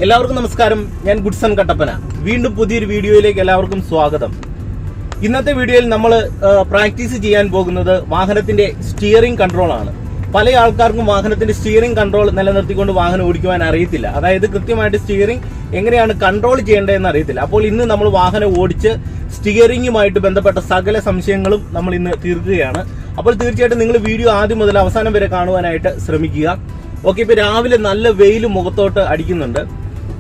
എല്ലാവർക്കും നമസ്കാരം. ഞാൻ ഗുഡ്സൺ കട്ടപ്പന. വീണ്ടും പുതിയൊരു വീഡിയോയിലേക്ക് എല്ലാവർക്കും സ്വാഗതം. ഇന്നത്തെ വീഡിയോയിൽ നമ്മൾ പ്രാക്ടീസ് ചെയ്യാൻ പോകുന്നത് വാഹനത്തിന്റെ സ്റ്റിയറിംഗ് കൺട്രോൾ ആണ്. പല ആൾക്കാർക്കും വാഹനത്തിന്റെ സ്റ്റിയറിംഗ് കൺട്രോൾ നിലനിർത്തിക്കൊണ്ട് വാഹനം ഓടിക്കുവാൻ അറിയത്തില്ല. അതായത് കൃത്യമായിട്ട് സ്റ്റിയറിംഗ് എങ്ങനെയാണ് കൺട്രോൾ ചെയ്യേണ്ടതെന്ന് അറിയത്തില്ല. അപ്പോൾ ഇന്ന് നമ്മൾ വാഹനം ഓടിച്ച് സ്റ്റിയറിംഗുമായിട്ട് ബന്ധപ്പെട്ട സകല സംശയങ്ങളും നമ്മൾ ഇന്ന് തീർക്കുകയാണ്. അപ്പോൾ തീർച്ചയായിട്ടും നിങ്ങൾ വീഡിയോ ആദ്യം മുതൽ അവസാനം വരെ കാണുവാനായിട്ട് ശ്രമിക്കുക. ഓക്കെ, ഇപ്പൊ രാവിലെ നല്ല വെയിൽ മുഖത്തോട്ട് അടിക്കുന്നുണ്ട്.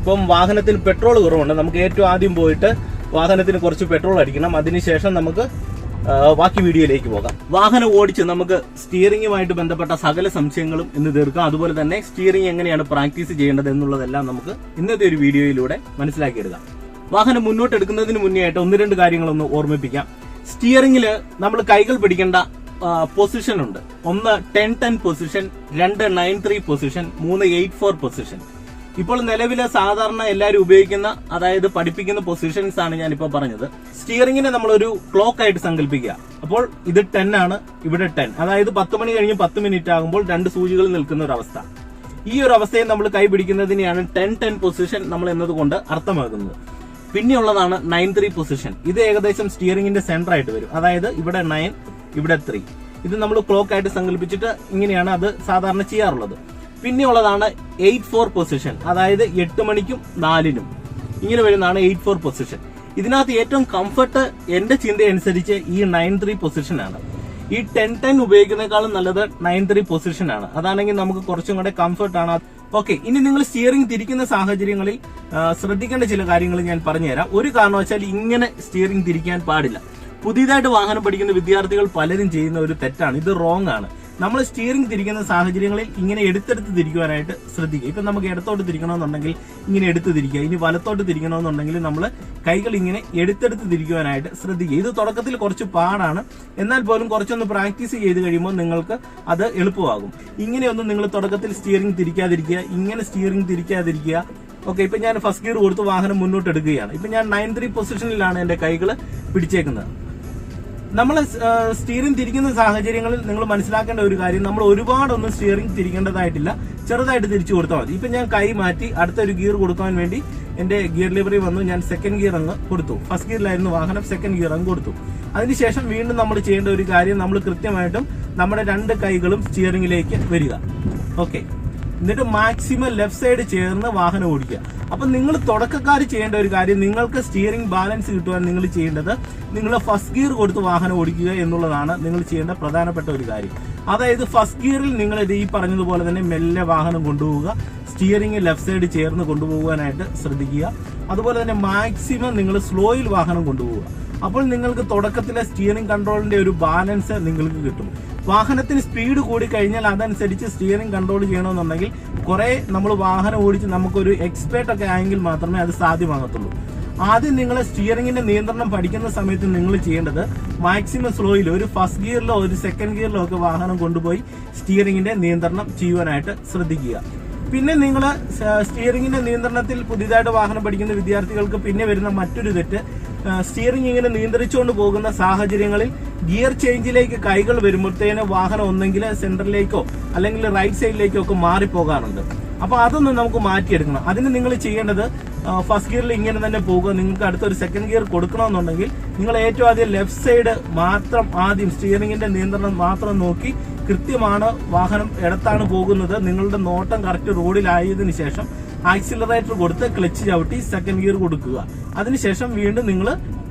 ഇപ്പം വാഹനത്തിന് പെട്രോൾ കുറവുണ്ട്. നമുക്ക് ഏറ്റവും ആദ്യം പോയിട്ട് വാഹനത്തിന് കുറച്ച് പെട്രോൾ അടിക്കണം. അതിനുശേഷം നമുക്ക് ബാക്കി വീഡിയോയിലേക്ക് പോകാം. വാഹനം ഓടിച്ച് നമുക്ക് സ്റ്റിയറിംഗുമായിട്ട് ബന്ധപ്പെട്ട സകല സംശയങ്ങളും ഇന്ന് തീർക്കാം. അതുപോലെ തന്നെ സ്റ്റിയറിംഗ് എങ്ങനെയാണ് പ്രാക്ടീസ് ചെയ്യേണ്ടത് എന്നുള്ളതെല്ലാം നമുക്ക് ഇന്നത്തെ ഒരു വീഡിയോയിലൂടെ മനസ്സിലാക്കിയെടുക്കാം. വാഹനം മുന്നോട്ട് എടുക്കുന്നതിന് മുന്നേ ആയിട്ട് ഒന്ന് രണ്ട് കാര്യങ്ങളൊന്ന് ഓർമ്മിപ്പിക്കാം. സ്റ്റിയറിംഗില് നമ്മൾ കൈകൾ പിടിക്കേണ്ട പൊസിഷൻ ഉണ്ട്. ഒന്ന് 10-10 പൊസിഷൻ, 2 9-3 പൊസിഷൻ, 3 8-4 പൊസിഷൻ. ഇപ്പോൾ നിലവിലെ സാധാരണ എല്ലാവരും ഉപയോഗിക്കുന്ന, അതായത് പഠിപ്പിക്കുന്ന പൊസിഷൻസ് ആണ് ഞാനിപ്പോൾ പറഞ്ഞത്. സ്റ്റിയറിംഗിനെ നമ്മളൊരു ക്ലോക്ക് ആയിട്ട് സങ്കല്പിക്കുക. അപ്പോൾ ഇത് 10 ആണ്, ഇവിടെ 10. അതായത് 10 മണി കഴിഞ്ഞ് 10 മിനിറ്റ് ആകുമ്പോൾ 2 സൂചികൾ നിൽക്കുന്ന ഒരു അവസ്ഥ. ഈ ഒരു അവസ്ഥയിൽ നമ്മൾ കൈ പിടിക്കുന്നതിനെയാണ് 10-10 പൊസിഷൻ നമ്മൾ എന്നതുകൊണ്ട് അർത്ഥമാക്കുന്നത്. പിന്നെയുള്ളതാണ് 9-3 പൊസിഷൻ. ഇത് ഏകദേശം സ്റ്റിയറിംഗിന്റെ സെന്റർ ആയിട്ട് വരും. അതായത് ഇവിടെ 9, ഇവിടെ 3. ഇത് നമ്മൾ ക്ലോക്ക് ആയിട്ട് സങ്കല്പിച്ചിട്ട് ഇങ്ങനെയാണ് അത് സാധാരണ ചെയ്യാറുള്ളത്. പിന്നെയുള്ളതാണ് 8-4 പൊസിഷൻ. അതായത് 8 മണിക്കും 4-നും ഇങ്ങനെ വരുന്നതാണ് 8-4 പൊസിഷൻ. ഇതിനകത്ത് ഏറ്റവും കംഫർട്ട് എന്റെ ചിന്ത അനുസരിച്ച് ഈ 9-3 പൊസിഷൻ ആണ്. ഈ 10-10 ഉപയോഗിക്കുന്നതിനേക്കാളും നല്ലത് 9-3 പൊസിഷൻ ആണ്. അതാണെങ്കിൽ നമുക്ക് കുറച്ചും കൂടെ കംഫർട്ട് ആണ്. ഓക്കെ, ഇനി നിങ്ങൾ സ്റ്റിയറിംഗ് തിരിക്കുന്ന സാഹചര്യങ്ങളിൽ ശ്രദ്ധിക്കേണ്ട ചില കാര്യങ്ങൾ ഞാൻ പറഞ്ഞുതരാം. ഒരു കാരണവശാൽ ഇങ്ങനെ സ്റ്റിയറിംഗ് തിരിക്കാൻ പാടില്ല. പുതിയതായിട്ട് വാഹനം പഠിക്കുന്ന വിദ്യാർത്ഥികൾ പലരും ചെയ്യുന്ന ഒരു തെറ്റാണ്. ഇത് റോങ് ആണ്. നമ്മൾ സ്റ്റിയറിംഗ് തിരിക്കുന്ന സാഹചര്യങ്ങളിൽ ഇങ്ങനെ എടുത്തെടുത്ത് തിരിക്കുവാനായിട്ട് ശ്രദ്ധിക്കുക. ഇപ്പൊ നമുക്ക് ഇടത്തോട്ട് തിരിക്കണമെന്നുണ്ടെങ്കിൽ ഇങ്ങനെ എടുത്ത് തിരിക്കുക. ഇനി വലത്തോട്ട് തിരിക്കണമെന്നുണ്ടെങ്കിൽ നമ്മൾ കൈകൾ ഇങ്ങനെ എടുത്തെടുത്ത് തിരിക്കുവാനായിട്ട് ശ്രദ്ധിക്കുക. ഇത് തുടക്കത്തിൽ കുറച്ച് പാടാണ്. എന്നാൽ പോലും കുറച്ചൊന്ന് പ്രാക്ടീസ് ചെയ്ത് കഴിയുമ്പോൾ നിങ്ങൾക്ക് അത് എളുപ്പമാകും. ഇങ്ങനെയൊന്നും നിങ്ങൾ തുടക്കത്തിൽ സ്റ്റിയറിംഗ് തിരിക്കാതിരിക്കുക. ഇങ്ങനെ സ്റ്റിയറിംഗ് തിരിക്കാതിരിക്കുക. ഓക്കെ, ഇപ്പൊ ഞാൻ ഫസ്റ്റ് ഗിയർ കൊടുത്ത് വാഹനം മുന്നോട്ട് എടുക്കുകയാണ്. ഇപ്പൊ ഞാൻ 9-3 പൊസിഷനിലാണ് എന്റെ കൈകൾ പിടിച്ചേക്കുന്നത്. നമ്മൾ സ്റ്റിയറിംഗ് തിരിക്കുന്ന സാഹചര്യങ്ങളിൽ നിങ്ങൾ മനസ്സിലാക്കേണ്ട ഒരു കാര്യം, നമ്മൾ ഒരുപാടൊന്നും സ്റ്റിയറിംഗ് തിരിക്കേണ്ടതായിട്ടില്ല. ചെറുതായിട്ട് തിരിച്ചു കൊടുത്താൽ മതി. ഇപ്പൊ ഞാൻ കൈ മാറ്റി അടുത്തൊരു ഗിയർ കൊടുക്കാൻ വേണ്ടി എന്റെ ഗിയർ ലിവറി വന്നു. ഞാൻ സെക്കൻഡ് ഗിയർ അങ്ങ് കൊടുത്തു. ഫസ്റ്റ് ഗിയറിലായിരുന്നു വാഹനം, സെക്കൻഡ് ഗിയർ അങ്ങ് കൊടുത്തു. അതിനുശേഷം വീണ്ടും നമ്മൾ ചെയ്യേണ്ട ഒരു കാര്യം, നമ്മൾ കൃത്യമായിട്ടും നമ്മുടെ 2 കൈകളും സ്റ്റിയറിംഗിലേക്ക് വരിക. ഓക്കെ, എന്നിട്ട് മാക്സിമം ലെഫ്റ്റ് സൈഡ് ചേർന്ന് വാഹനം ഓടിക്കുക. അപ്പൊ നിങ്ങൾ തുടക്കക്കാർ ചെയ്യേണ്ട ഒരു കാര്യം, നിങ്ങൾക്ക് സ്റ്റിയറിംഗ് ബാലൻസ് കിട്ടുവാൻ നിങ്ങൾ ചെയ്യേണ്ടത്, നിങ്ങൾ ഫസ്റ്റ് ഗിയർ കൊടുത്ത് വാഹനം ഓടിക്കുക എന്നുള്ളതാണ് നിങ്ങൾ ചെയ്യേണ്ട പ്രധാനപ്പെട്ട ഒരു കാര്യം. അതായത് ഫസ്റ്റ് ഗിയറിൽ നിങ്ങൾ ഈ പറഞ്ഞതുപോലെ തന്നെ മെല്ലെ വാഹനം കൊണ്ടുപോവുക. സ്റ്റിയറിംഗ് ലെഫ്റ്റ് സൈഡ് ചേർന്ന് കൊണ്ടുപോകാനായിട്ട് ശ്രദ്ധിക്കുക. അതുപോലെ തന്നെ മാക്സിമം നിങ്ങൾ സ്ലോയിൽ വാഹനം കൊണ്ടുപോവുക. അപ്പോൾ നിങ്ങൾക്ക് തുടക്കത്തിലെ സ്റ്റിയറിംഗ് കൺട്രോളിന്റെ ഒരു ബാലൻസ് നിങ്ങൾക്ക് കിട്ടും. വാഹനത്തിന് സ്പീഡ് കൂടി കഴിഞ്ഞാൽ അതനുസരിച്ച് സ്റ്റിയറിംഗ് കൺട്രോൾ ചെയ്യണമെന്നുണ്ടെങ്കിൽ കുറെ നമ്മൾ വാഹനം ഓടിച്ച് നമുക്കൊരു എക്സ്പേർട്ട് ഒക്കെ ആയെങ്കിൽ മാത്രമേ അത് സാധ്യമാകത്തുള്ളൂ. ആദ്യം നിങ്ങൾ സ്റ്റിയറിംഗിന്റെ നിയന്ത്രണം പഠിക്കുന്ന സമയത്ത് നിങ്ങൾ ചെയ്യേണ്ടത് മാക്സിമം സ്ലോയിൽ ഒരു ഫസ്റ്റ് ഗിയറിലോ ഒരു സെക്കൻഡ് ഗിയറിലോ ഒക്കെ വാഹനം കൊണ്ടുപോയി സ്റ്റിയറിംഗിന്റെ നിയന്ത്രണം ചെയ്യുവാനായിട്ട് ശ്രദ്ധിക്കുക. പിന്നെ നിങ്ങൾ സ്റ്റിയറിംഗിന്റെ നിയന്ത്രണത്തിൽ പുതിയതായിട്ട് വാഹനം പഠിക്കുന്ന വിദ്യാർത്ഥികൾക്ക് പിന്നെ വരുന്ന മറ്റൊരു തെറ്റ്, സ്റ്റിയറിംഗ് ഇങ്ങനെ നിയന്ത്രിച്ചുകൊണ്ട് പോകുന്ന സാഹചര്യങ്ങളിൽ ഗിയർ ചേഞ്ചിലേക്ക് കൈകൾ വരുമ്പോഴത്തേന് വാഹനം ഒന്നെങ്കിൽ സെന്ററിലേക്കോ അല്ലെങ്കിൽ റൈറ്റ് സൈഡിലേക്കോ ഒക്കെ മാറിപ്പോകാറുണ്ട്. അപ്പൊ അതൊന്നും നമുക്ക് മാറ്റിയെടുക്കണം. അതിന് നിങ്ങൾ ചെയ്യേണ്ടത് ഫസ്റ്റ് ഗിയറിൽ ഇങ്ങനെ തന്നെ പോകുക. നിങ്ങൾക്ക് അടുത്തൊരു സെക്കൻഡ് ഗിയർ കൊടുക്കണമെന്നുണ്ടെങ്കിൽ നിങ്ങൾ ഏറ്റവും ആദ്യം ലെഫ്റ്റ് സൈഡ് മാത്രം, ആദ്യം സ്റ്റിയറിംഗിന്റെ നിയന്ത്രണം മാത്രം നോക്കി, കൃത്യമാണ് വാഹനം ഇടത്താണ് പോകുന്നത്, നിങ്ങളുടെ നോട്ടം കറക്റ്റ് റോഡിലായതിനു ശേഷം ആക്സിലറേറ്റർ കൊടുത്ത് ക്ലച്ച് ചവിട്ടി സെക്കൻഡ് ഗിയർ കൊടുക്കുക. അതിനുശേഷം വീണ്ടും നിങ്ങൾ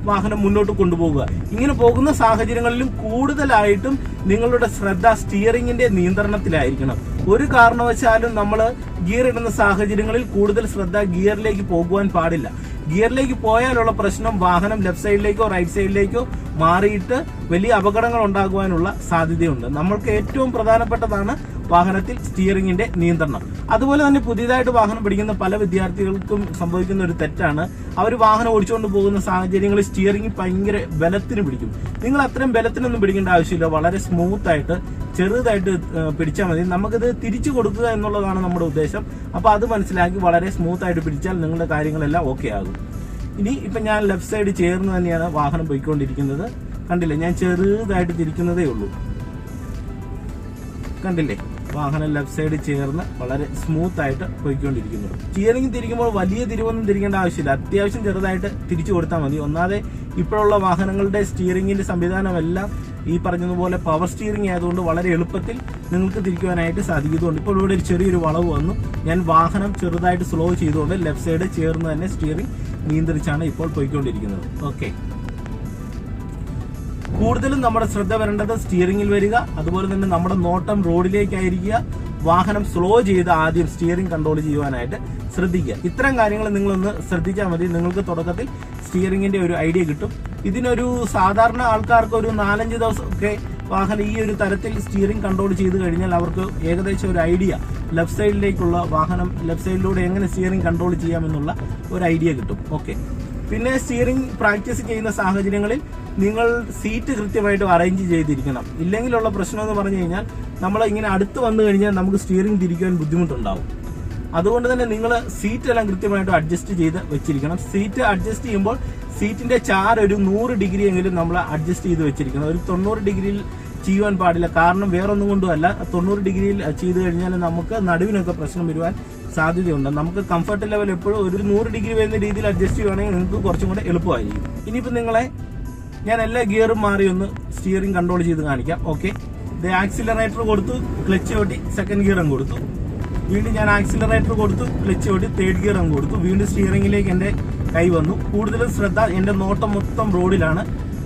വാഹനം മുന്നോട്ട് കൊണ്ടുപോകുക. ഇങ്ങനെ പോകുന്ന സാഹചര്യങ്ങളിലും കൂടുതലായിട്ടും നിങ്ങളുടെ ശ്രദ്ധ സ്റ്റിയറിംഗിന്റെ നിയന്ത്രണത്തിലായിരിക്കണം. ഒരു കാരണവശാലും നമ്മൾ ഗിയർ ഇടുന്ന സാഹചര്യങ്ങളിൽ കൂടുതൽ ശ്രദ്ധ ഗിയറിലേക്ക് പോകുവാൻ പാടില്ല. ഗിയറിലേക്ക് പോയാലുള്ള പ്രശ്നം വാഹനം ലെഫ്റ്റ് സൈഡിലേക്കോ റൈറ്റ് സൈഡിലേക്കോ മാറിയിട്ട് വലിയ അപകടങ്ങൾ ഉണ്ടാകുവാനുള്ള സാധ്യതയുണ്ട്. നമ്മൾക്ക് ഏറ്റവും പ്രധാനപ്പെട്ടതാണ് വാഹനത്തിൽ സ്റ്റിയറിംഗിന്റെ നിയന്ത്രണം. അതുപോലെ തന്നെ പുതിയതായിട്ട് വാഹനം പഠിക്കുന്ന പല വിദ്യാർത്ഥികൾക്കും സംഭവിക്കുന്ന ഒരു തെറ്റാണ്, അവർ വാഹനം ഓടിച്ചുകൊണ്ട് പോകുന്ന സാഹചര്യങ്ങളിൽ സ്റ്റിയറിംഗ് ഭയങ്കര ബലത്തിന് പിടിക്കും. നിങ്ങൾ അത്രയും ബലത്തിനൊന്നും പിടിക്കേണ്ട ആവശ്യമില്ല. വളരെ സ്മൂത്ത് ആയിട്ട് ചെറുതായിട്ട് പിടിച്ചാൽ മതി. നമുക്കിത് തിരിച്ചു കൊടുക്കുക എന്നുള്ളതാണ് നമ്മുടെ ഉദ്ദേശം. അപ്പൊ അത് മനസ്സിലാക്കി വളരെ സ്മൂത്ത് ആയിട്ട് പിടിച്ചാൽ നിങ്ങളുടെ കാര്യങ്ങളെല്ലാം ഓക്കെ ആകും. ഇനി ഇപ്പൊ ഞാൻ ലെഫ്റ്റ് സൈഡ് ചേർന്ന് തന്നെയാണ് വാഹനം പോയിക്കൊണ്ടിരിക്കുന്നത്. കണ്ടില്ലേ, ഞാൻ ചെറുതായിട്ട് തിരിക്കുന്നതേ ഉള്ളൂ. കണ്ടില്ലേ, വാഹനം ലെഫ്റ്റ് സൈഡ് ചേർന്ന് വളരെ സ്മൂത്ത് ആയിട്ട് പോയിക്കൊണ്ടിരിക്കുന്നു. സ്റ്റിയറിംഗ് തിരിക്കുമ്പോൾ വലിയ തിരിവൊന്നും തിരിക്കേണ്ട ആവശ്യമില്ല, അത്യാവശ്യം ചെറുതായിട്ട് തിരിച്ചു കൊടുത്താൽ മതി. ഒന്നാതെ ഇപ്പോഴുള്ള വാഹനങ്ങളുടെ സ്റ്റിയറിംഗിന്റെ സംവിധാനമെല്ലാം ഈ പറഞ്ഞതുപോലെ പവർ സ്റ്റിയറിംഗ് ആയതുകൊണ്ട് വളരെ എളുപ്പത്തിൽ നിങ്ങൾക്ക് തിരിക്കുവാനായിട്ട് സാധിക്കുന്നുണ്ട്. ഇപ്പോൾ ഇവിടെ ഒരു ചെറിയൊരു വളവ് വന്നു, ഞാൻ വാഹനം ചെറുതായിട്ട് സ്ലോ ചെയ്തുകൊണ്ട് ലെഫ്റ്റ് സൈഡ് ചേർന്ന് തന്നെ സ്റ്റിയറിംഗ് നിയന്ത്രിച്ചാണ് ഇപ്പോൾ പോയിക്കൊണ്ടിരിക്കുന്നത്. ഓക്കെ, കൂടുതലും നമ്മുടെ ശ്രദ്ധ വരേണ്ടത് സ്റ്റിയറിംഗിൽ വരിക, അതുപോലെ തന്നെ നമ്മുടെ നോട്ടം റോഡിലേക്കായിരിക്കുക. വാഹനം സ്ലോ ചെയ്ത് ആദ്യം സ്റ്റിയറിംഗ് കൺട്രോൾ ചെയ്യുവാനായിട്ട് ശ്രദ്ധിക്കുക. ഇത്തരം കാര്യങ്ങൾ നിങ്ങളൊന്ന് ശ്രദ്ധിച്ചാൽ മതി, നിങ്ങൾക്ക് തുടക്കത്തിൽ സ്റ്റിയറിംഗിന്റെ ഒരു ഐഡിയ കിട്ടും. ഇതിനൊരു സാധാരണ ആൾക്കാർക്ക് ഒരു 4-5 ദിവസമൊക്കെ വാഹനം ഈ ഒരു തരത്തിൽ സ്റ്റിയറിംഗ് കൺട്രോൾ ചെയ്ത് കഴിഞ്ഞാൽ അവർക്ക് ഏകദേശം ഒരു ഐഡിയ, ലെഫ്റ്റ് സൈഡിലേക്കുള്ള വാഹനം ലെഫ്റ്റ് സൈഡിലൂടെ എങ്ങനെ സ്റ്റിയറിംഗ് കൺട്രോൾ ചെയ്യാമെന്നുള്ള ഒരു ഐഡിയ കിട്ടും. ഓക്കെ, പിന്നെ സ്റ്റിയറിംഗ് പ്രാക്ടീസ് ചെയ്യുന്ന സാഹചര്യങ്ങളിൽ നിങ്ങൾ സീറ്റ് കൃത്യമായിട്ട് അറേഞ്ച് ചെയ്തിരിക്കണം. ഇല്ലെങ്കിലുള്ള പ്രശ്നം എന്ന് പറഞ്ഞു കഴിഞ്ഞാൽ നമ്മൾ ഇങ്ങനെ അടുത്ത് വന്നു കഴിഞ്ഞാൽ നമുക്ക് സ്റ്റിയറിംഗ് തിരിക്കാൻ ബുദ്ധിമുട്ടുണ്ടാവും. അതുകൊണ്ട് തന്നെ നിങ്ങൾ സീറ്റ് എല്ലാം കൃത്യമായിട്ട് അഡ്ജസ്റ്റ് ചെയ്ത് വെച്ചിരിക്കണം. സീറ്റ് അഡ്ജസ്റ്റ് ചെയ്യുമ്പോൾ സീറ്റിന്റെ ചാർ ഒരു 100 ഡിഗ്രി എങ്കിലും നമ്മൾ അഡ്ജസ്റ്റ് ചെയ്ത് വെച്ചിരിക്കണം. ഒരു 90 ഡിഗ്രിയിൽ ചെയ്യുവാൻ പാടില്ല, കാരണം വേറൊന്നും കൊണ്ടുമല്ല, 90 ഡിഗ്രിയിൽ ചെയ്ത് കഴിഞ്ഞാൽ നമുക്ക് നടുവിനൊക്കെ പ്രശ്നം വരുവാൻ സാധ്യതയുണ്ട്. നമുക്ക് കംഫർട്ട് ലെവൽ എപ്പോഴും ഒരു 100 ഡിഗ്രി വരുന്ന രീതിയിൽ അഡ്ജസ്റ്റ് ചെയ്യുവാണെങ്കിൽ നിങ്ങൾക്ക് കുറച്ചും കൂടെ എളുപ്പമായിരിക്കും. ഇനിയിപ്പോൾ നിങ്ങളെ ഞാൻ എല്ലാ ഗിയറും മാറി ഒന്ന് സ്റ്റിയറിംഗ് കൺട്രോൾ ചെയ്ത് കാണിക്കാം. ഓക്കെ, ഇത് ആക്സിലറേറ്റർ കൊടുത്തു, ക്ലച്ച് ഓട്ടി സെക്കൻഡ് ഗിയർ അങ്ങ് കൊടുത്തു, വീണ്ടും ഞാൻ ആക്സിലറേറ്റർ കൊടുത്തു, ക്ലച്ച് ഓട്ടി തേർഡ് ഗിയർ അങ്ങ് കൊടുത്തു, വീണ്ടും സ്റ്റിയറിംഗിലേക്ക് എൻ്റെ കൈ വന്നു. കൂടുതലും ശ്രദ്ധ എൻ്റെ നോട്ടം മൊത്തം റോഡിലാണ്,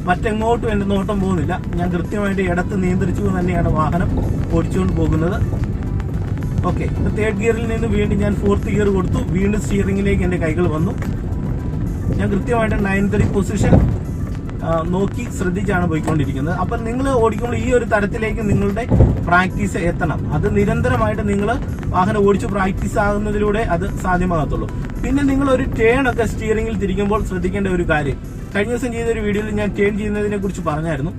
മറ്റെങ്ങോട്ടും എൻ്റെ നോട്ടം പോകുന്നില്ല. ഞാൻ കൃത്യമായിട്ട് ഇടത്ത് നിയന്ത്രിച്ചു തന്നെയാണ് വാഹനം ഓടിച്ചുകൊണ്ട് പോകുന്നത്. ഓക്കെ, തേർഡ് ഗിയറിൽ നിന്ന് വീണ്ടും ഞാൻ ഫോർത്ത് ഗിയർ കൊടുത്തു, വീണ്ടും സ്റ്റിയറിംഗിലേക്ക് എൻ്റെ കൈകൾ വന്നു. ഞാൻ കൃത്യമായിട്ട് 9-3 പൊസിഷൻ നോക്കി ശ്രദ്ധിച്ചാണ് പോയിക്കൊണ്ടിരിക്കുന്നത്. അപ്പം നിങ്ങൾ ഓടിക്കുമ്പോൾ ഈ ഒരു തരത്തിലേക്ക് നിങ്ങളുടെ പ്രാക്ടീസ് എത്തണം. അത് നിരന്തരമായിട്ട് നിങ്ങൾ വാഹനം ഓടിച്ച് പ്രാക്ടീസ് ആകുന്നതിലൂടെ അത് സാധ്യമാകത്തുള്ളൂ. പിന്നെ നിങ്ങൾ ഒരു ടേൺ ഒക്കെ സ്റ്റിയറിംഗിൽ തിരിക്കുമ്പോൾ ശ്രദ്ധിക്കേണ്ട ഒരു കാര്യം, കഴിഞ്ഞ ദിവസം ചെയ്തൊരു വീഡിയോയിൽ ഞാൻ ടേൺ ചെയ്യുന്നതിനെ കുറിച്ച് പറഞ്ഞായിരുന്നു.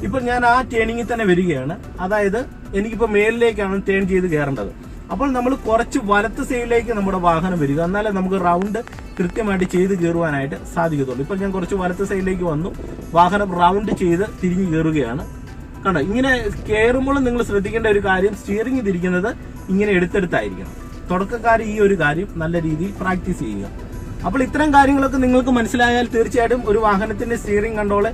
ഇപ്പോൾ ഞാൻ ആ ടേണിങ്ങിൽ തന്നെ വരികയാണ്. അതായത് എനിക്കിപ്പോൾ മേലിലേക്കാണ് ടേൺ ചെയ്ത് കയറേണ്ടത്. അപ്പോൾ നമ്മൾ കുറച്ച് വലത്ത് സൈഡിലേക്ക് നമ്മുടെ വാഹനം വരിക, എന്നാലേ നമുക്ക് റൗണ്ട് കൃത്യമായിട്ട് ചെയ്ത് കയറുവാനായിട്ട് സാധിക്കത്തുള്ളൂ. ഇപ്പോൾ ഞാൻ കുറച്ച് വലത്ത് സൈഡിലേക്ക് വന്നു, വാഹനം റൗണ്ട് ചെയ്ത് തിരിഞ്ഞ് കയറുകയാണ്. കണ്ടോ, ഇങ്ങനെ കയറുമ്പോൾ നിങ്ങൾ ശ്രദ്ധിക്കേണ്ട ഒരു കാര്യം, സ്റ്റിയറിംഗ് തിരിക്കുന്നത് ഇങ്ങനെ എടുത്തെടുത്തായിരിക്കണം. തുടക്കക്കാർ ഈ ഒരു കാര്യം നല്ല രീതിയിൽ പ്രാക്ടീസ് ചെയ്യുക. അപ്പോൾ ഇത്തരം കാര്യങ്ങളൊക്കെ നിങ്ങൾക്ക് മനസ്സിലായാൽ തീർച്ചയായിട്ടും ഒരു വാഹനത്തിന്റെ സ്റ്റിയറിംഗ് കൺട്രോൾ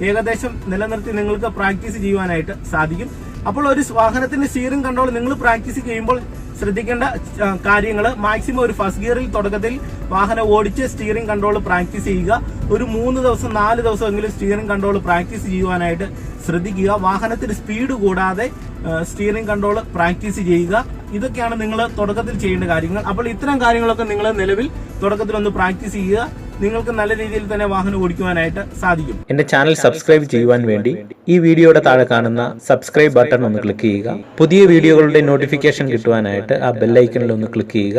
ഏകദേശം നിലനിർത്തി നിങ്ങൾക്ക് പ്രാക്ടീസ് ചെയ്യുവാനായിട്ട് സാധിക്കും. അപ്പോൾ ഒരു വാഹനത്തിന്റെ സ്റ്റിയറിംഗ് കൺട്രോൾ നിങ്ങൾ പ്രാക്ടീസ് ചെയ്യുമ്പോൾ ശ്രദ്ധിക്കേണ്ട കാര്യങ്ങൾ, മാക്സിമം ഒരു ഫസ്റ്റ് ഗിയറിൽ തുടക്കത്തിൽ വാഹനം ഓടിച്ച് സ്റ്റിയറിംഗ് കൺട്രോൾ പ്രാക്ടീസ് ചെയ്യുക. ഒരു 3 ദിവസം 4 ദിവസമെങ്കിലും സ്റ്റിയറിംഗ് കൺട്രോൾ പ്രാക്ടീസ് ചെയ്യുവാനായിട്ട് ശ്രദ്ധിക്കുക. വാഹനത്തിന് സ്പീഡ് കൂടാതെ സ്റ്റിയറിംഗ് കൺട്രോൾ പ്രാക്ടീസ് ചെയ്യുക. ഇതൊക്കെയാണ് നിങ്ങൾ തുടക്കത്തിൽ ചെയ്യേണ്ട കാര്യങ്ങൾ. അപ്പോൾ ഇത്തരം കാര്യങ്ങളൊക്കെ നിങ്ങൾ നിലവിൽ തുടക്കത്തിൽ ഒന്ന് പ്രാക്ടീസ് ചെയ്യുക. നിങ്ങൾക്ക് നല്ല രീതിയിൽ തന്നെ വാഹനം ഓടിക്കുവാനായിട്ട് സാധിക്കും. എന്റെ ചാനൽ സബ്സ്ക്രൈബ് ചെയ്യുവാൻ വേണ്ടി ഈ വീഡിയോയുടെ താഴെ കാണുന്ന സബ്സ്ക്രൈബ് ബട്ടൺ ഒന്ന് ക്ലിക്ക് ചെയ്യുക. പുതിയ വീഡിയോകളുടെ നോട്ടിഫിക്കേഷൻ കിട്ടുവാനായിട്ട് ആ ബെൽ ഐക്കണിൽ ഒന്ന് ക്ലിക്ക് ചെയ്യുക.